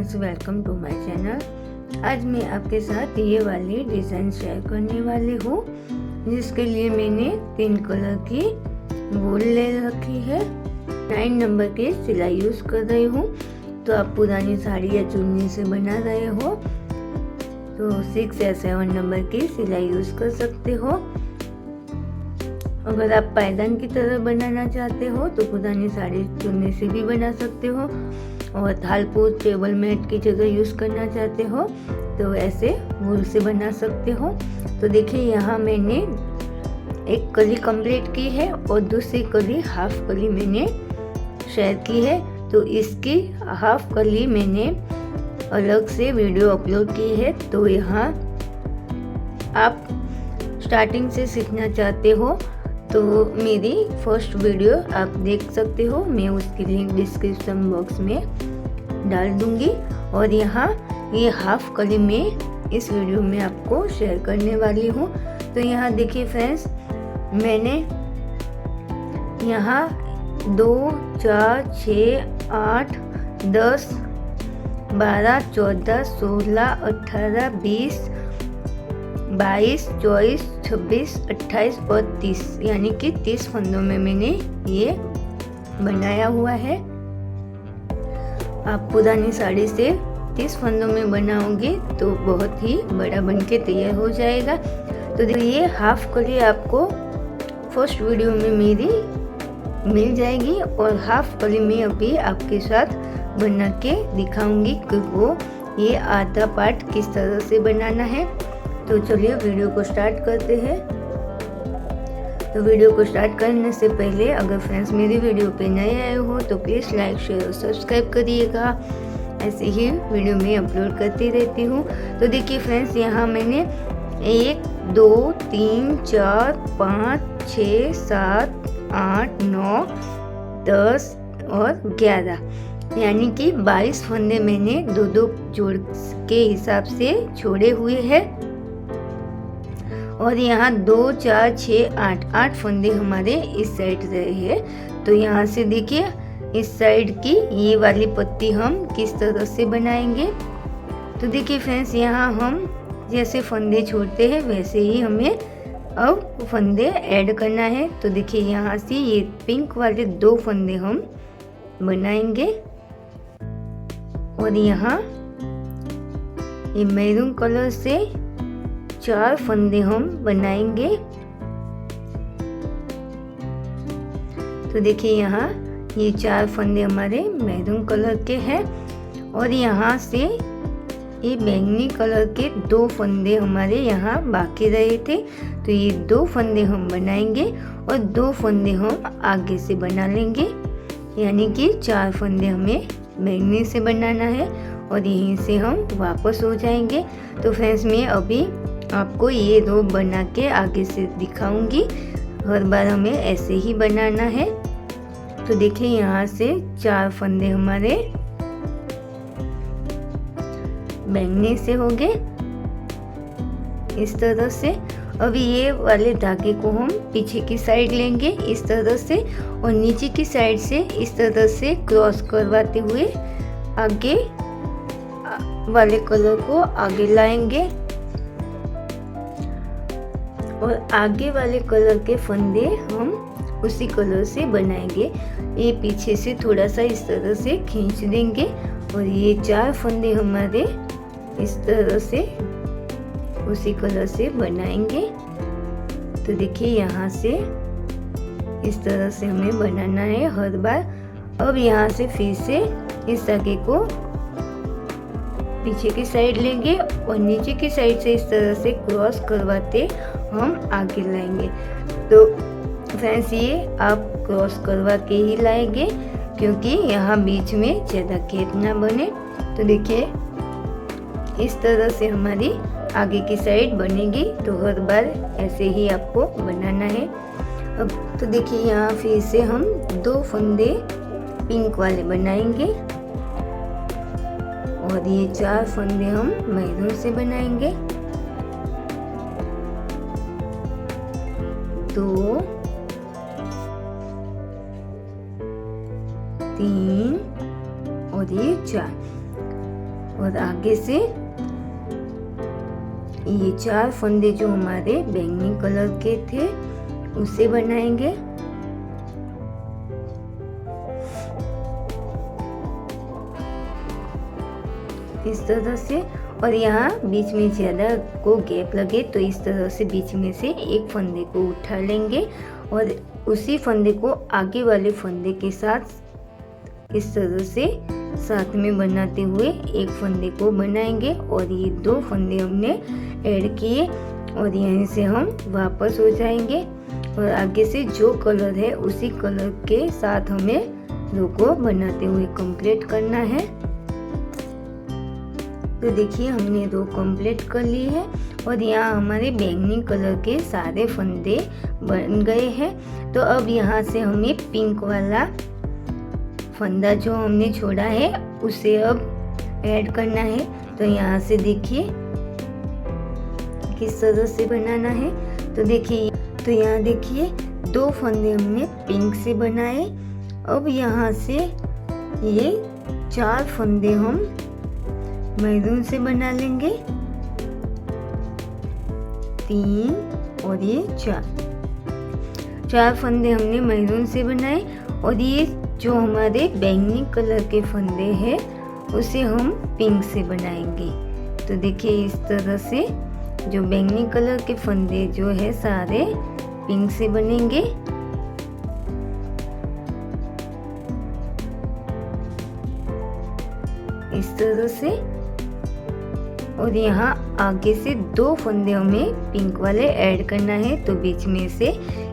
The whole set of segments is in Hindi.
Friends, welcome to my channel. आज मैं आपके साथ ये वाली डिज़ाइन शेयर करने वाली हूँ, जिसके लिए मैंने 3 कलर की वूल ले रखी है। 9 नंबर की सिलाई यूज़ कर रही हूँ। तो आप पुरानी साड़ी या चुन्नी से बना रहे हो तो 6 या 7 नंबर की सिलाई यूज़ कर सकते हो। अगर आप पायदान की तरह बनाना चाहते हो तो पुरानी साड़ी चुन्नी से भी बना सकते हो, और थालपोट टेबल मैट की जगह यूज़ करना चाहते हो तो ऐसे वूल से बना सकते हो। तो देखिए, यहाँ मैंने एक कली कंप्लीट की है और दूसरी कली हाफ कली मैंने शेयर की है। तो इसकी हाफ कली मैंने अलग से वीडियो अपलोड की है। तो यहाँ आप स्टार्टिंग से सीखना चाहते हो तो मेरी फर्स्ट वीडियो आप देख सकते हो, मैं उसकी लिंक डिस्क्रिप्शन बॉक्स में डाल दूंगी। और यहाँ ये हाफ कली में इस वीडियो में आपको शेयर करने वाली हूँ। तो यहाँ देखिए फ्रेंड्स, मैंने यहाँ 2, 4, 6, 8, 10, 12, 14, 16, 18, 20, 22, 24, 26, 28 और 30 यानी कि 30 फंदों में मैंने ये बनाया हुआ है। आप पुरानी साड़ी से 30 फंदों में बनाओगे तो बहुत ही बड़ा बनके तैयार हो जाएगा। तो ये हाफ कली आपको फर्स्ट वीडियो में मेरी मिल जाएगी, और हाफ कली में अभी आपके साथ बना के दिखाऊंगी कि वो ये आधा पार्ट किस तरह से बनाना है। तो चलिए वीडियो को स्टार्ट करते हैं। तो वीडियो को स्टार्ट करने से पहले अगर फ्रेंड्स मेरी वीडियो पे नए आए हो तो प्लीज़ लाइक, शेयर और सब्सक्राइब करिएगा। ऐसे ही वीडियो में अपलोड करती रहती हूँ। तो देखिए फ्रेंड्स, यहाँ मैंने 1, 2, 3, 4, 5, 6, 7, 8, 9, 10 और 11 यानी कि 22 फंदे मैंने 2-2 जोड़ के हिसाब से छोड़े हुए हैं। और यहाँ 2, 4, 6, 8 फंदे हमारे इस साइड रहे हैं। तो यहाँ से देखिए, इस साइड की ये वाली पत्ती हम किस तरह से बनाएंगे। तो देखिए फ्रेंड्स, यहाँ हम जैसे फंदे छोड़ते हैं वैसे ही हमें अब फंदे ऐड करना है। तो देखिए, यहाँ से ये पिंक वाले 2 फंदे हम बनाएंगे, और यहाँ ये मैरून कलर से 4 फंदे हम बनाएंगे। तो देखिए, यहाँ ये 4 फंदे हमारे मैरून कलर के हैं, और यहाँ से ये बैंगनी कलर के 2 फंदे हमारे यहाँ बाकी रहे थे। तो ये 2 फंदे हम बनाएंगे और 2 फंदे हम आगे से बना लेंगे, यानी कि 4 फंदे हमें बैंगनी से बनाना है, और यहीं से हम वापस हो जाएंगे। तो फ्रेंड्स, मैं अभी आपको ये रो बना के आगे से दिखाऊंगी। हर बार हमें ऐसे ही बनाना है। तो देखिए, यहाँ से 4 फंदे हमारे बैंगनी से हो गए इस तरह से। अब ये वाले धागे को हम पीछे की साइड लेंगे इस तरह से, और नीचे की साइड से इस तरह से क्रॉस करवाते हुए आगे वाले कलर को आगे लाएंगे, और आगे वाले कलर के फंदे हम उसी कलर से बनाएंगे। ये पीछे से थोड़ा सा इस तरह से खींच देंगे, और ये 4 फंदे हमारे इस तरह से उसी कलर से बनाएंगे। तो देखिए, यहाँ से इस तरह से हमें बनाना है हर बार। अब यहाँ से फिर से इस धागे को पीछे की साइड लेंगे, और नीचे की साइड से इस तरह से क्रॉस करवाते हम आगे लाएंगे। तो फ्रेंड्स, ये आप क्रॉस करवा के ही लाएंगे, क्योंकि यहाँ बीच में ज़्यादा गैप ना बने। तो देखिए, इस तरह से हमारी आगे की साइड बनेगी। तो हर बार ऐसे ही आपको बनाना है। अब तो देखिए, यहाँ फिर से हम 2 फंदे पिंक वाले बनाएंगे, और ये 4 फंदे हम मैरून से बनाएंगे। 2, 3 और ये 4। और आगे से ये 4 फंदे जो हमारे बैंगनी कलर के थे उसे बनाएंगे। इस तरह से, और यहाँ बीच में ज़्यादा को गैप लगे तो इस तरह से बीच में से एक फंदे को उठा लेंगे और उसी फंदे को आगे वाले फंदे के साथ इस तरह से साथ में बनाते हुए एक फंदे को बनाएंगे। और ये 2 फंदे हमने ऐड किए और यहीं से हम वापस हो जाएंगे और आगे से जो कलर है उसी कलर के साथ हमें रो को बनाते हुए कंप्लीट करना है। तो देखिए हमने रो कंप्लीट कर ली है और यहाँ हमारे बैंगनी कलर के सारे फंदे बन गए हैं। तो अब यहाँ से हमें पिंक वाला फंदा जो हमने छोड़ा है उसे अब ऐड करना है। तो यहाँ से देखिए किस तरह से बनाना है। तो देखिए, तो यहाँ देखिए 2 फंदे हमने पिंक से बनाए। अब यहाँ से ये 4 फंदे हम मैरून से बना लेंगे, 3 और ये 4 फंदे हमने मैरून से बनाए। और ये जो हमारे बैंगनी कलर के फंदे हैं उसे हम पिंक से बनाएंगे। तो देखिए इस तरह से जो बैंगनी कलर के फंदे जो है सारे पिंक से बनेंगे। इस तरह से, और यहाँ आगे से 2 फंदे हमें पिंक वाले ऐड करना है। तो बीच में से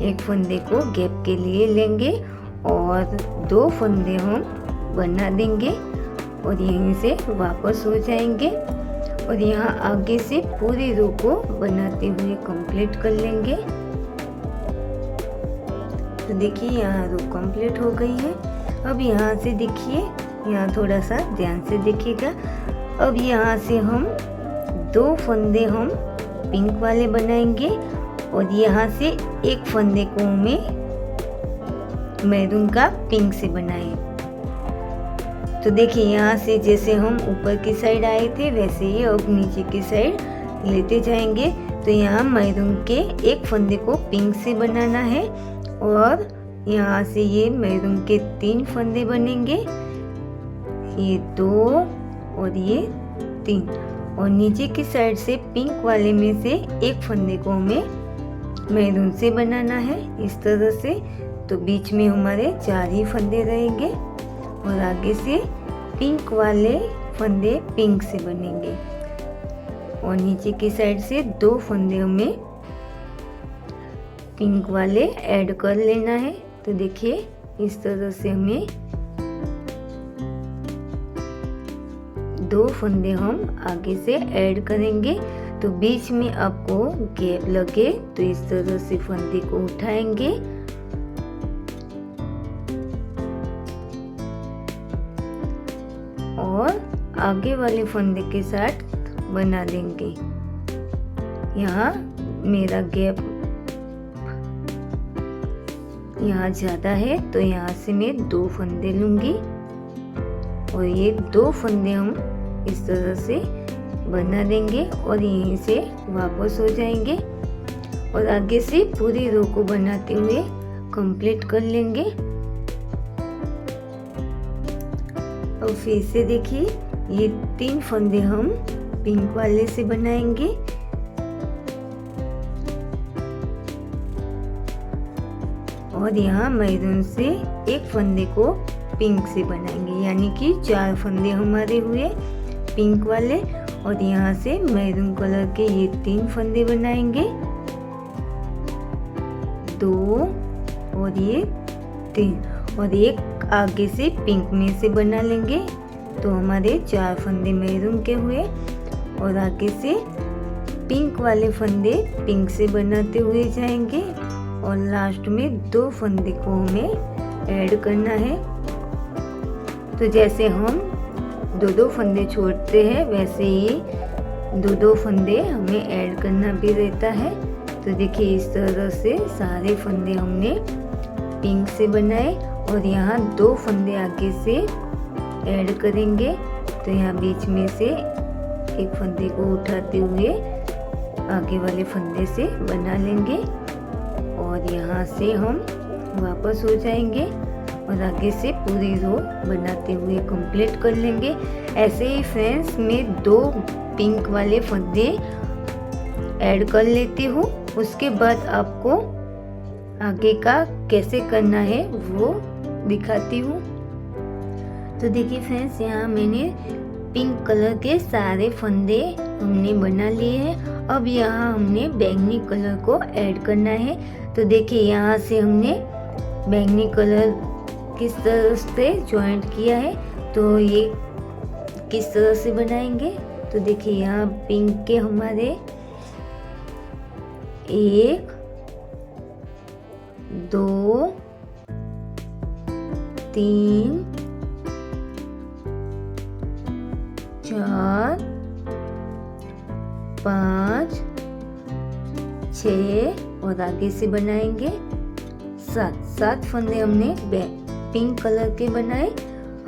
एक फंदे को गैप के लिए लेंगे और 2 फंदे हम बना देंगे और यहीं से वापस हो जाएंगे और यहाँ आगे से पूरी रो को बनाते हुए कंप्लीट कर लेंगे। तो देखिए यहाँ रो कंप्लीट हो गई है। अब यहाँ से देखिए, यहाँ थोड़ा सा ध्यान से देखिएगा। अब यहाँ से हम 2 फंदे हम पिंक वाले बनाएंगे और यहाँ से एक फंदे को हमें मैरून का पिंक से बनाए। तो देखिए यहाँ से जैसे हम ऊपर की साइड आए थे वैसे ही अब नीचे की साइड लेते जाएंगे। तो यहाँ मैरून के एक फंदे को पिंक से बनाना है और यहाँ से ये मैरून के 3 फंदे बनेंगे, ये 2 और ये 3, और नीचे की साइड से पिंक वाले में से एक फंदे को हमें मैरून से बनाना है इस तरह से। तो बीच में हमारे 4 ही फंदे रहेंगे और आगे से पिंक वाले फंदे पिंक से बनेंगे और नीचे की साइड से 2 फंदे हमें पिंक वाले ऐड कर लेना है। तो देखिए इस तरह से हमें 2 फंदे हम आगे से ऐड करेंगे। तो बीच में आपको गैप लगे तो इस तरह से फंदे को उठाएंगे और आगे वाले फंदे के साथ बना देंगे। यहाँ मेरा गैप यहाँ ज़्यादा है तो यहाँ से मैं 2 फंदे लूँगी और ये 2 फंदे हम इस तरह से बना देंगे और यहीं से वापस हो जाएंगे और आगे से पूरी रो को बनाते हुए कंप्लीट कर लेंगे। और फिर से देखिए ये 3 फंदे हम पिंक वाले से बनाएंगे और यहाँ मैरून से एक फंदे को पिंक से बनाएंगे, यानी कि 4 फंदे हमारे हुए पिंक वाले और यहाँ से मैरून कलर के ये 3 फंदे बनाएंगे, 2 और ये 3 और एक आगे से पिंक में से बना लेंगे। तो हमारे 4 फंदे मैरून के हुए और आगे से पिंक वाले फंदे पिंक से बनाते हुए जाएंगे और लास्ट में 2 फंदे को हमें ऐड करना है। तो जैसे हम 2-2 फंदे छोड़ते हैं वैसे ही 2-2 फंदे हमें ऐड करना भी रहता है। तो देखिए इस तरह से सारे फंदे हमने पिंक से बनाए और यहाँ 2 फंदे आगे से ऐड करेंगे तो यहाँ बीच में से एक फंदे को उठाते हुए आगे वाले फंदे से बना लेंगे और यहाँ से हम वापस हो जाएंगे और आगे से पूरी रो बनाते हुए कंप्लीट कर लेंगे। ऐसे ही फ्रेंड्स मैं 2 पिंक वाले फंदे ऐड कर लेती हूँ, उसके बाद आपको आगे का कैसे करना है वो दिखाती हूँ। तो देखिए फ्रेंड्स, यहाँ मैंने पिंक कलर के सारे फंदे हमने बना लिए हैं। अब यहाँ हमने बैंगनी कलर को ऐड करना है। तो देखिए यहाँ से हमने बैंगनी कलर किस तरह से जॉइंट किया है, तो ये किस तरह से बनाएंगे। तो देखिए यहाँ पिंक के हमारे 1 2 3 4 5 6 और आगे से बनाएंगे 7 फंदे हमने पिंक कलर के बनाए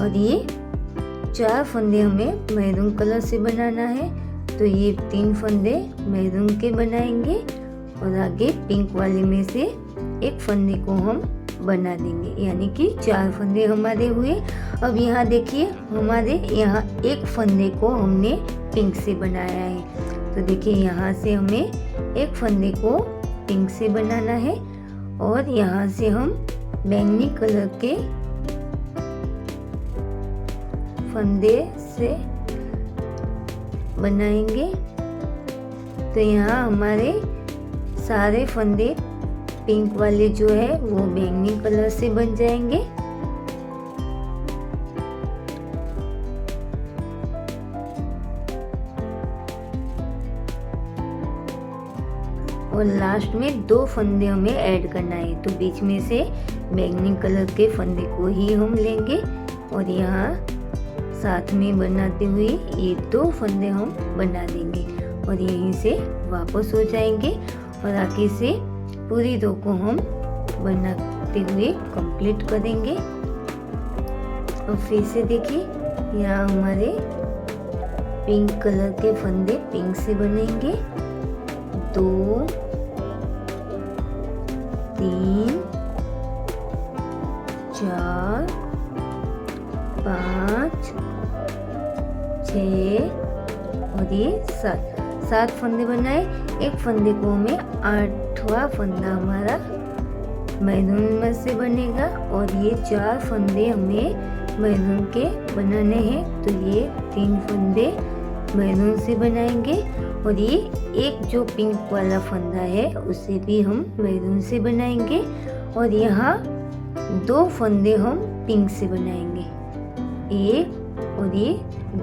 और ये 4 फंदे हमें मैरून कलर से बनाना है। तो ये 3 फंदे मैरून के बनाएंगे और आगे पिंक वाले में से एक फंदे को हम बना देंगे, यानी कि 4 फंदे हमारे हुए। अब यहाँ देखिए हमारे यहाँ एक फंदे को हमने पिंक से बनाया है। तो देखिए यहाँ से हमें एक फंदे को पिंक से बनाना है और यहाँ से हम बैंगनी कलर के फंदे से बनाएंगे। तो यहाँ हमारे सारे फंदे पिंक वाले जो है वो बैंगनी कलर से बन जाएंगे। और लास्ट में 2 फंदे हमें ऐड करना है, तो बीच में से बैंगनी कलर के फंदे को ही हम लेंगे और यहाँ साथ में बनाते हुए ये 2 फंदे हम बना देंगे और यहीं से वापस हो जाएंगे और आगे से पूरी रो को हम बनाते हुए कंप्लीट करेंगे। और फिर से देखिए यहाँ हमारे पिंक कलर के फंदे पिंक से बनेंगे 2 3 4 5 6 और ये 7 फंदे बनाए। एक फंदे को हमें 8वां फंदा हमारा मैरून में से बनेगा और ये 4 फंदे हमें मैरून के बनाने हैं। तो ये 3 फंदे मैरून से बनाएंगे और ये एक जो पिंक वाला फंदा है उसे भी हम मैरून से बनाएंगे और यहाँ 2 फंदे हम पिंक से बनाएंगे, 1 और ये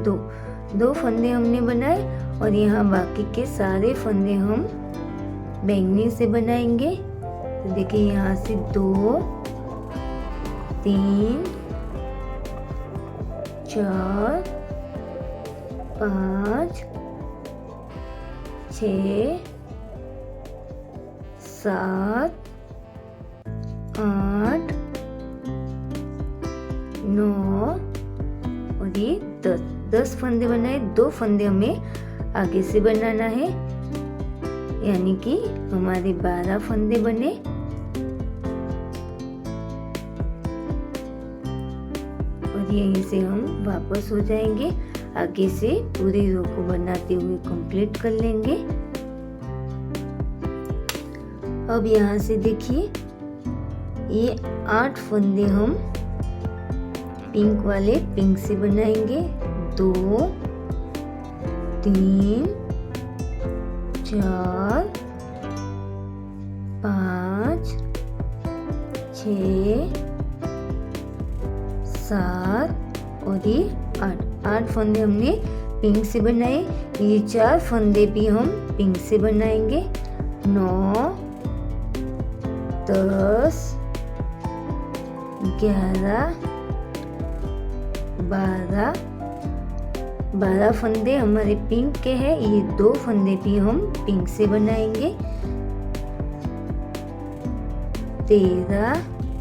2 फंदे हमने बनाए और यहाँ बाकी के सारे फंदे हम बैंगनी से बनाएंगे। तो देखिए यहाँ से 2 3 4 5 6 7 8 9 और ये 10 फंदे बनाए। 2 फंदे हमें आगे से बनाना है, यानी कि हमारे 12 फंदे बने। और यहीं से हम वापस हो जाएंगे, आगे से पूरी रो को बनाते हुए कंप्लीट कर लेंगे। अब यहाँ से देखिए ये 8 फंदे हम पिंक वाले पिंक से बनाएंगे, 2 3 4 5 6 7 और ये 8 फंदे हमने पिंक से बनाए। ये 4 फंदे भी हम पिंक से बनाएंगे, 9 10 11 12 फंदे हमारे पिंक के हैं। ये 2 फंदे भी हम पिंक से बनाएंगे, 13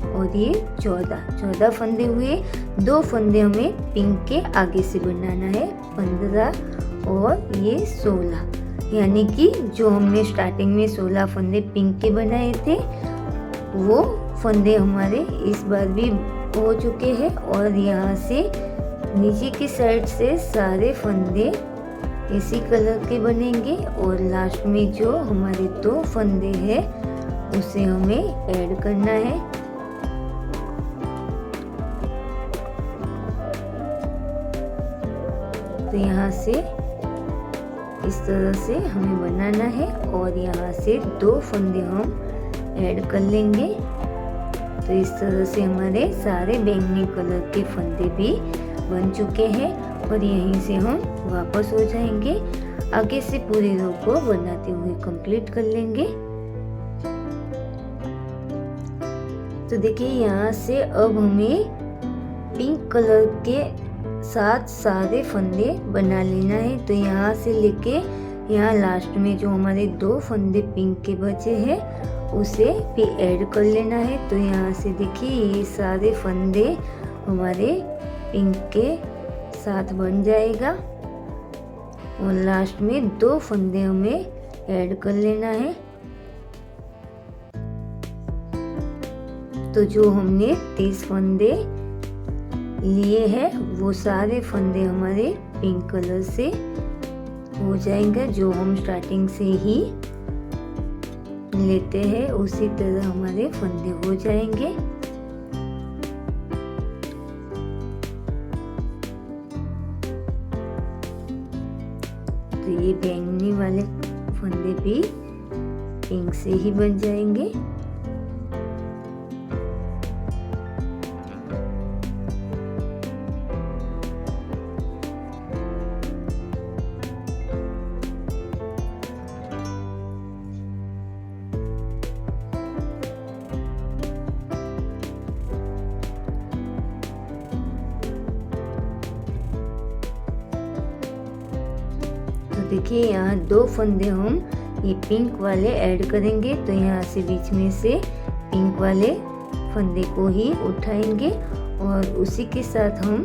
और ये 14 फंदे हुए। 2 फंदे हमें पिंक के आगे से बनाना है, 15 और ये 16, यानी कि जो हमने स्टार्टिंग में 16 फंदे पिंक के बनाए थे वो फंदे हमारे इस बार भी हो चुके हैं। और यहाँ से नीचे की साइड से सारे फंदे इसी कलर के बनेंगे और लास्ट में जो हमारे 2 फंदे हैं उसे हमें ऐड करना है। तो यहाँ से इस तरह से हमें बनाना है और यहाँ से 2 फंदे हम ऐड कर लेंगे। तो इस तरह से हमारे सारे बैंगनी कलर के फंदे भी बन चुके हैं और यहीं से हम वापस हो जाएंगे। आगे से पूरे रो को बनाते हुए कंप्लीट कर लेंगे। तो देखिए यहाँ से अब हमें पिंक कलर के साथ सारे फंदे बना लेना है। तो यहाँ से लेके यहाँ लास्ट में जो हमारे 2 फंदे पिंक के बचे हैं उसे भी ऐड कर लेना है। तो यहाँ से देखिए ये सारे फंदे हमारे पिंक के साथ बन जाएगा और लास्ट में 2 फंदे हमें ऐड कर लेना है। तो जो हमने 30 फंदे लिए हैं वो सारे फंदे हमारे पिंक कलर से हो जाएंगे। जो हम स्टार्टिंग से ही लेते हैं उसी तरह हमारे फंदे हो जाएंगे। तो ये बैंगनी वाले फंदे भी पिंक से ही बन जाएंगे। देखिए यहाँ 2 फंदे हम ये पिंक वाले ऐड करेंगे। तो यहाँ से बीच में से पिंक वाले फंदे को ही उठाएंगे और उसी के साथ हम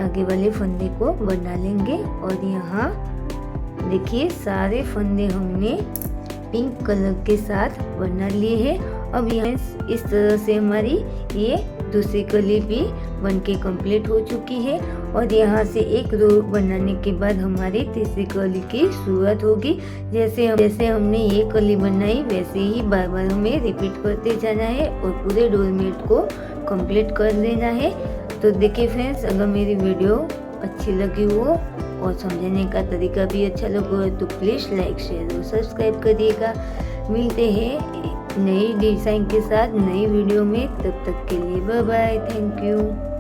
आगे वाले फंदे को बना लेंगे। और यहाँ देखिए सारे फंदे हमने पिंक कलर के साथ बना लिए हैं। अब यहाँ इस तरह से हमारी ये दूसरी कली भी बनके कंप्लीट हो चुकी है और यहाँ से एक रो बनाने के बाद हमारी तीसरी कली की शुरुआत होगी। जैसे हमने ये कली बनाई वैसे ही बार बार हमें रिपीट करते जाना है और पूरे डोरमेट को कंप्लीट कर देना है। तो देखिए फ्रेंड्स, अगर मेरी वीडियो अच्छी लगी हो और समझने का तरीका भी अच्छा लगा हो तो प्लीज़ लाइक शेयर और सब्सक्राइब करिएगा। मिलते हैं नई डिज़ाइन के साथ नई वीडियो में, तब तक के लिए बाय बाय, थैंक यू।